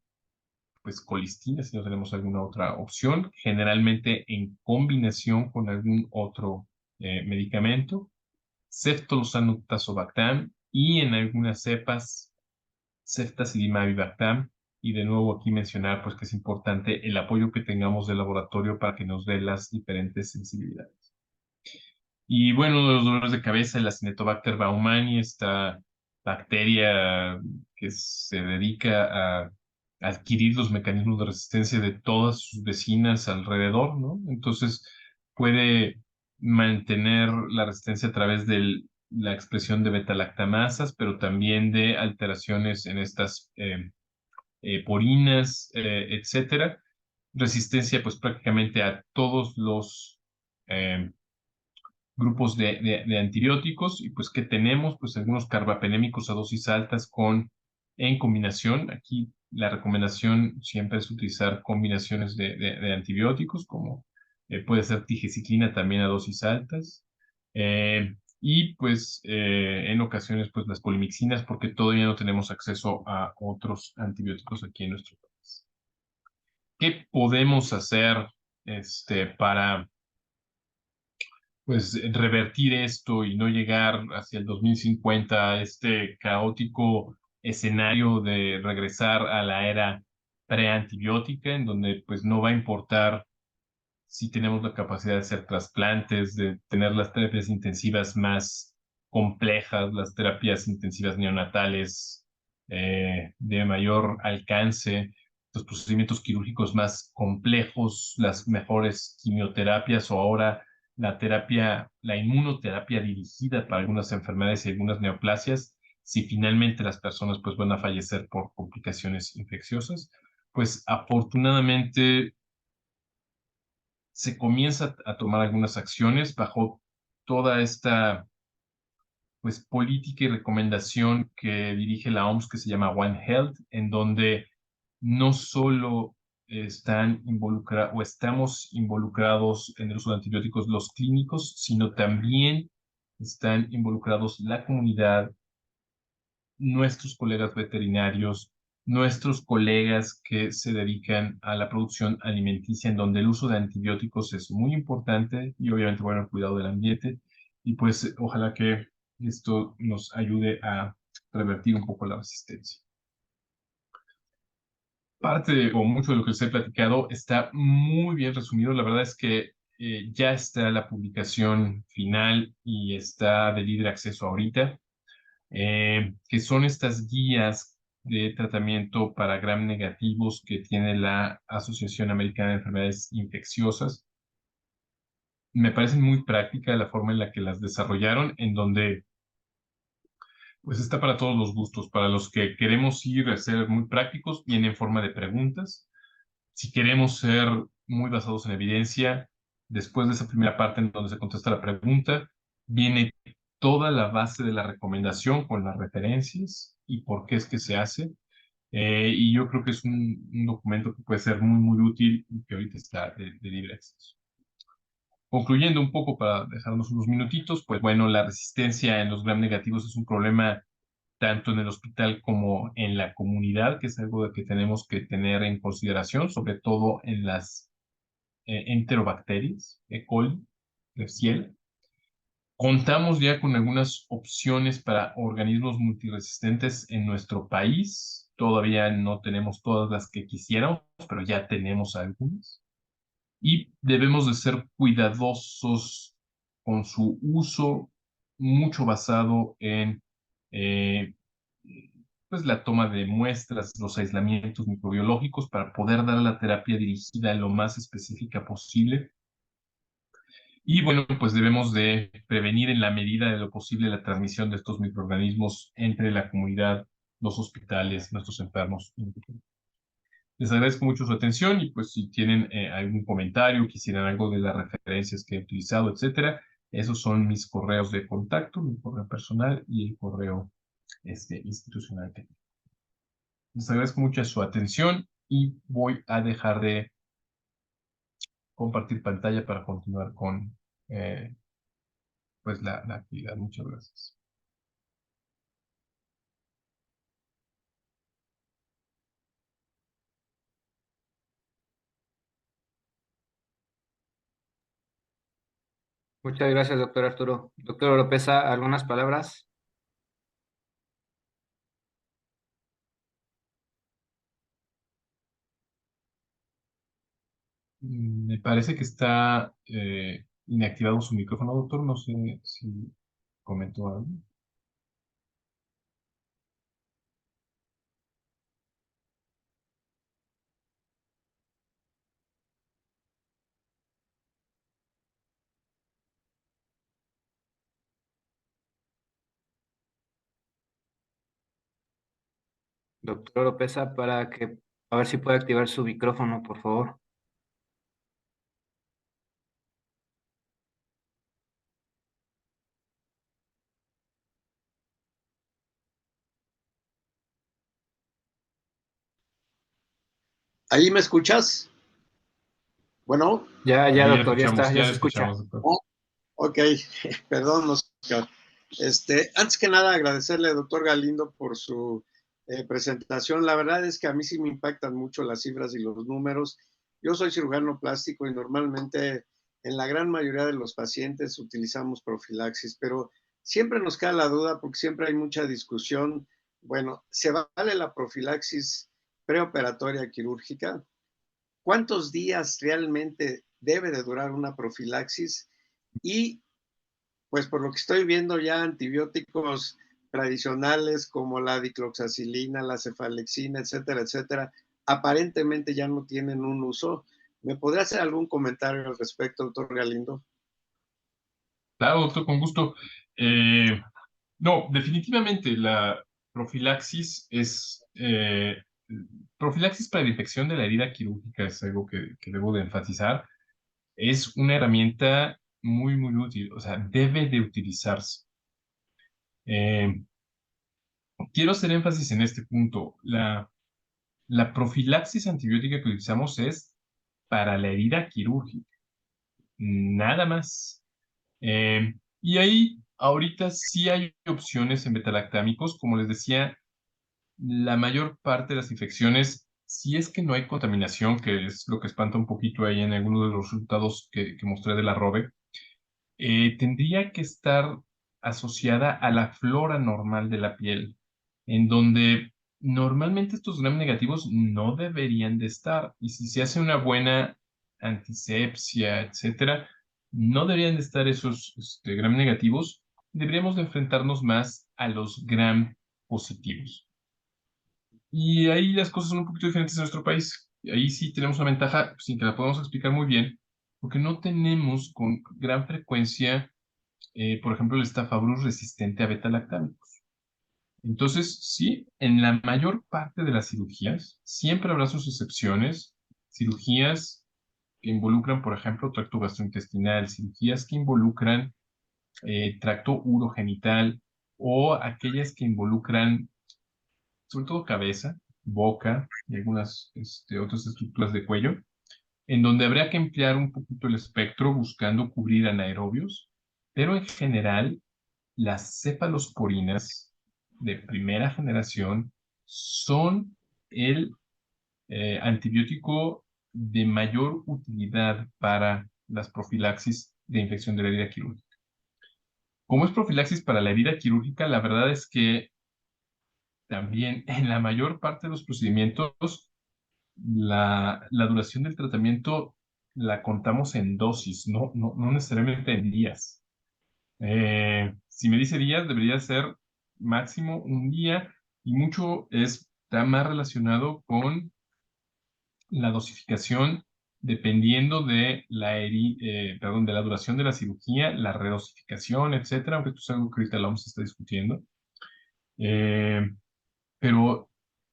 Pues colistina, si no tenemos alguna otra opción, generalmente en combinación con algún otro medicamento, ceftolozano tazobactam, y en algunas cepas ceftazidima avibactam. Y de nuevo aquí mencionar pues que es importante el apoyo que tengamos del laboratorio para que nos dé las diferentes sensibilidades. Y bueno, uno de los dolores de cabeza, el Acinetobacter baumannii, esta bacteria que se dedica a adquirir los mecanismos de resistencia de todas sus vecinas alrededor, ¿no? Entonces puede mantener la resistencia a través de la expresión de betalactamasas, pero también de alteraciones en estas porinas, etcétera. Resistencia pues prácticamente a todos los grupos de antibióticos. Y pues, ¿qué tenemos? Pues algunos carbapenémicos a dosis altas en combinación. Aquí la recomendación siempre es utilizar combinaciones de antibióticos, como puede ser tigeciclina también a dosis altas. Y pues en ocasiones pues las polimixinas, porque todavía no tenemos acceso a otros antibióticos aquí en nuestro país. ¿Qué podemos hacer para pues revertir esto y no llegar hacia el 2050 a este caótico escenario de regresar a la era preantibiótica, en donde pues no va a importar si tenemos la capacidad de hacer trasplantes, de tener las terapias intensivas más complejas, las terapias intensivas neonatales de mayor alcance, los procedimientos quirúrgicos más complejos, las mejores quimioterapias, o ahora la inmunoterapia dirigida para algunas enfermedades y algunas neoplasias, si finalmente las personas pues van a fallecer por complicaciones infecciosas. Pues afortunadamente se comienza a tomar algunas acciones bajo toda esta pues política y recomendación que dirige la OMS, que se llama One Health, en donde no solo están involucrados o estamos involucrados en el uso de antibióticos los clínicos, sino también están involucrados la comunidad, nuestros colegas veterinarios, nuestros colegas que se dedican a la producción alimenticia, en donde el uso de antibióticos es muy importante y obviamente, bueno, el cuidado del ambiente. Y pues ojalá que esto nos ayude a revertir un poco la resistencia. Parte o mucho de lo que les he platicado está muy bien resumido. La verdad es que ya está la publicación final y está de libre acceso ahorita, que son estas guías de tratamiento para gram negativos que tiene la Asociación Americana de Enfermedades Infecciosas. Me parecen muy práctica la forma en la que las desarrollaron, en donde pues está para todos los gustos. Para los que queremos ir a ser muy prácticos, viene en forma de preguntas. Si queremos ser muy basados en evidencia, después de esa primera parte en donde se contesta la pregunta, viene toda la base de la recomendación con las referencias y por qué es que se hace. Y yo creo que es un documento que puede ser muy, muy útil y que ahorita está de libre acceso. Concluyendo un poco para dejarnos unos minutitos, pues bueno, la resistencia en los gram negativos es un problema tanto en el hospital como en la comunidad, que es algo que tenemos que tener en consideración, sobre todo en las enterobacterias, E. coli, Klebsiella. Contamos ya con algunas opciones para organismos multiresistentes en nuestro país. Todavía no tenemos todas las que quisiéramos, pero ya tenemos algunas. Y debemos de ser cuidadosos con su uso, mucho basado en eh, pues la toma de muestras, los aislamientos microbiológicos para poder dar la terapia dirigida lo más específica posible. Y bueno, pues debemos de prevenir en la medida de lo posible la transmisión de estos microorganismos entre la comunidad, los hospitales, nuestros enfermos. Les agradezco mucho su atención y pues si tienen algún comentario, quisieran algo de las referencias que he utilizado, etcétera, esos son mis correos de contacto, mi correo personal y el correo institucional. Les agradezco mucho su atención y voy a dejar de compartir pantalla para continuar con pues la actividad. Muchas gracias. Muchas gracias, doctor Arturo. Doctor Oropesa, ¿algunas palabras? Me parece que está inactivado su micrófono, doctor. No sé si comentó algo. Doctor Oropesa, a ver si puede activar su micrófono, por favor. ¿Ahí me escuchas? Bueno, Ya, Ahí doctor, ya está, ya ya se le escucha. escuchamos, doctor. ok, perdón, Oscar. Antes que nada, agradecerle, doctor Galindo, por su presentación. La verdad es que a mí sí me impactan mucho las cifras y los números. Yo soy cirujano plástico y normalmente en la gran mayoría de los pacientes utilizamos profilaxis, pero siempre nos queda la duda porque siempre hay mucha discusión. Bueno, ¿se vale la profilaxis preoperatoria quirúrgica? ¿Cuántos días realmente debe de durar una profilaxis? Y pues por lo que estoy viendo ya antibióticos tradicionales como la dicloxacilina, la cefalexina, etcétera, etcétera, aparentemente ya no tienen un uso. ¿Me podría hacer algún comentario al respecto, doctor Galindo? Claro, doctor, con gusto. Eh, no, definitivamente la profilaxis profilaxis para la infección de la herida quirúrgica es algo que debo de enfatizar. Es una herramienta muy, muy útil, o sea, debe de utilizarse. Eh, quiero hacer énfasis en este punto. La profilaxis antibiótica que utilizamos es para la herida quirúrgica, nada más. Y ahí, ahorita sí hay opciones en betalactámicos, como les decía, la mayor parte de las infecciones, si es que no hay contaminación, que es lo que espanta un poquito ahí en algunos de los resultados que mostré de la ROBE, tendría que estar asociada a la flora normal de la piel, en donde normalmente estos gram negativos no deberían de estar. Y si se hace una buena antisepsia, etcétera, no deberían de estar esos gram negativos. Deberíamos de enfrentarnos más a los gram positivos. Y ahí las cosas son un poquito diferentes en nuestro país. Ahí sí tenemos una ventaja, sin que la podamos explicar muy bien, porque no tenemos con gran frecuencia, por ejemplo, el Staphylococcus resistente a beta-lactámicos. Entonces, sí, en la mayor parte de las cirugías, siempre habrá sus excepciones, cirugías que involucran, por ejemplo, tracto gastrointestinal, cirugías que involucran tracto urogenital o aquellas que involucran sobre todo cabeza, boca y algunas otras estructuras de cuello, en donde habría que emplear un poquito el espectro buscando cubrir anaerobios, pero en general las cefalosporinas de primera generación son el antibiótico de mayor utilidad para las profilaxis de infección de la herida quirúrgica. Como es profilaxis para la herida quirúrgica, la verdad es que también en la mayor parte de los procedimientos la duración del tratamiento la contamos en dosis, no necesariamente en días. Si me dice días, debería ser máximo un día y mucho está más relacionado con la dosificación dependiendo de de la duración de la cirugía, la redosificación, etcétera, aunque esto es algo que ahorita la OMS está discutiendo. Eh, pero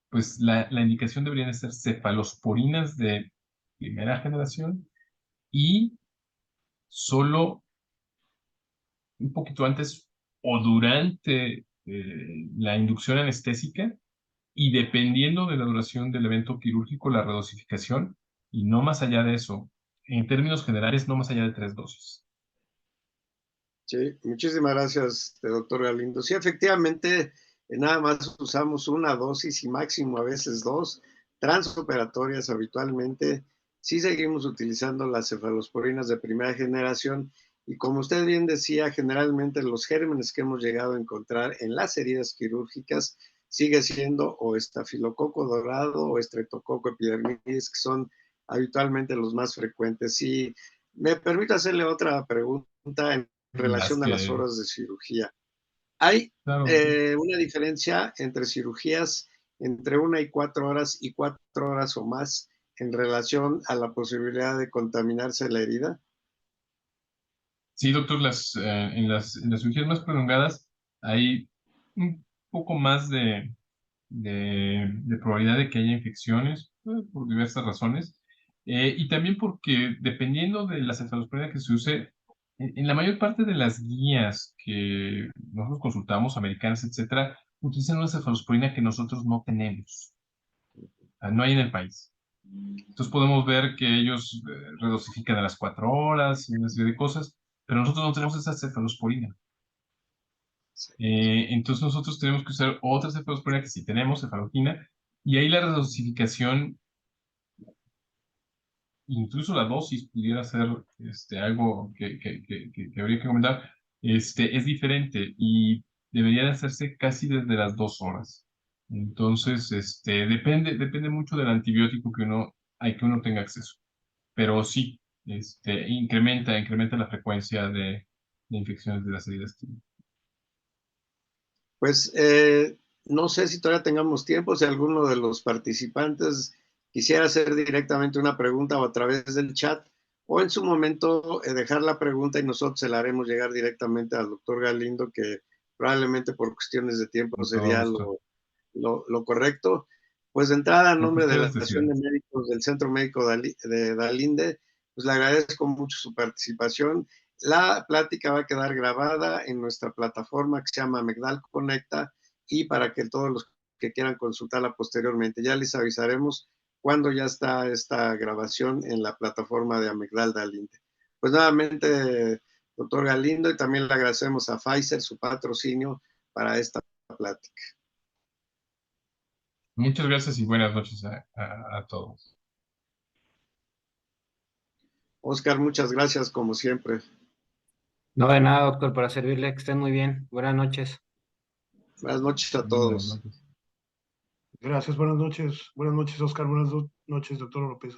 pues la indicación deberían de ser cefalosporinas de primera generación y solo un poquito antes o durante la inducción anestésica y dependiendo de la duración del evento quirúrgico, la redosificación y no más allá de eso. En términos generales, no más allá de 3 dosis. Sí, muchísimas gracias, doctor Galindo. Sí, efectivamente, nada más usamos una dosis y máximo a veces dos transoperatorias habitualmente. Sí seguimos utilizando las cefalosporinas de primera generación y como usted bien decía, generalmente los gérmenes que hemos llegado a encontrar en las heridas quirúrgicas sigue siendo o estafilococo dorado o estreptococo epidermidis, que son habitualmente los más frecuentes. Si me permite hacerle otra pregunta en Las relación a las que, horas de cirugía. ¿Hay claro, una diferencia entre cirugías entre 1 y 4 horas y 4 horas o más en relación a la posibilidad de contaminarse la herida? sí, doctor, en las cirugías más prolongadas hay un poco más de probabilidad de que haya infecciones, por diversas razones, y también porque dependiendo de la cefalosporina que se use, en la mayor parte de las guías que nosotros consultamos, americanas, etcétera, utilizan una cefalosporina que nosotros no tenemos, no hay en el país. Entonces podemos ver que ellos redosifican a las 4 horas y una serie de cosas, pero nosotros no tenemos esa cefalosporina. Entonces nosotros tenemos que usar otra cefalosporina que sí tenemos, cefaloquina, y ahí la redosificación, incluso la dosis pudiera ser algo que habría que comentar, es diferente y debería de hacerse casi desde las 2 horas. Entonces, depende mucho del antibiótico que uno tenga acceso. Pero sí, incrementa la frecuencia de infecciones de las heridas químicas. Pues no sé si todavía tengamos tiempo, si alguno de los participantes quisiera hacer directamente una pregunta o a través del chat, o en su momento dejar la pregunta y nosotros se la haremos llegar directamente al doctor Galindo, que probablemente por cuestiones de tiempo Con todo sería gusto. lo correcto. Pues de entrada, en Lo que nombre de la ustedes Asociación decidan. de Médicos del Centro Médico de Dalinde, pues le agradezco mucho su participación. La plática va a quedar grabada en nuestra plataforma que se llama Megdal Conecta y para que todos los que quieran consultarla posteriormente, ya les avisaremos cuando ya está esta grabación en la plataforma de Amigdal Dalinde. Pues nuevamente, doctor Galindo, y también le agradecemos a Pfizer su patrocinio para esta plática. Muchas gracias y buenas noches a todos. Oscar, muchas gracias como siempre. No de nada, doctor, para servirle, que estén muy bien. Buenas noches. Buenas noches a Buenas todos. noches. Gracias, buenas noches, Oscar, buenas noches, doctor López.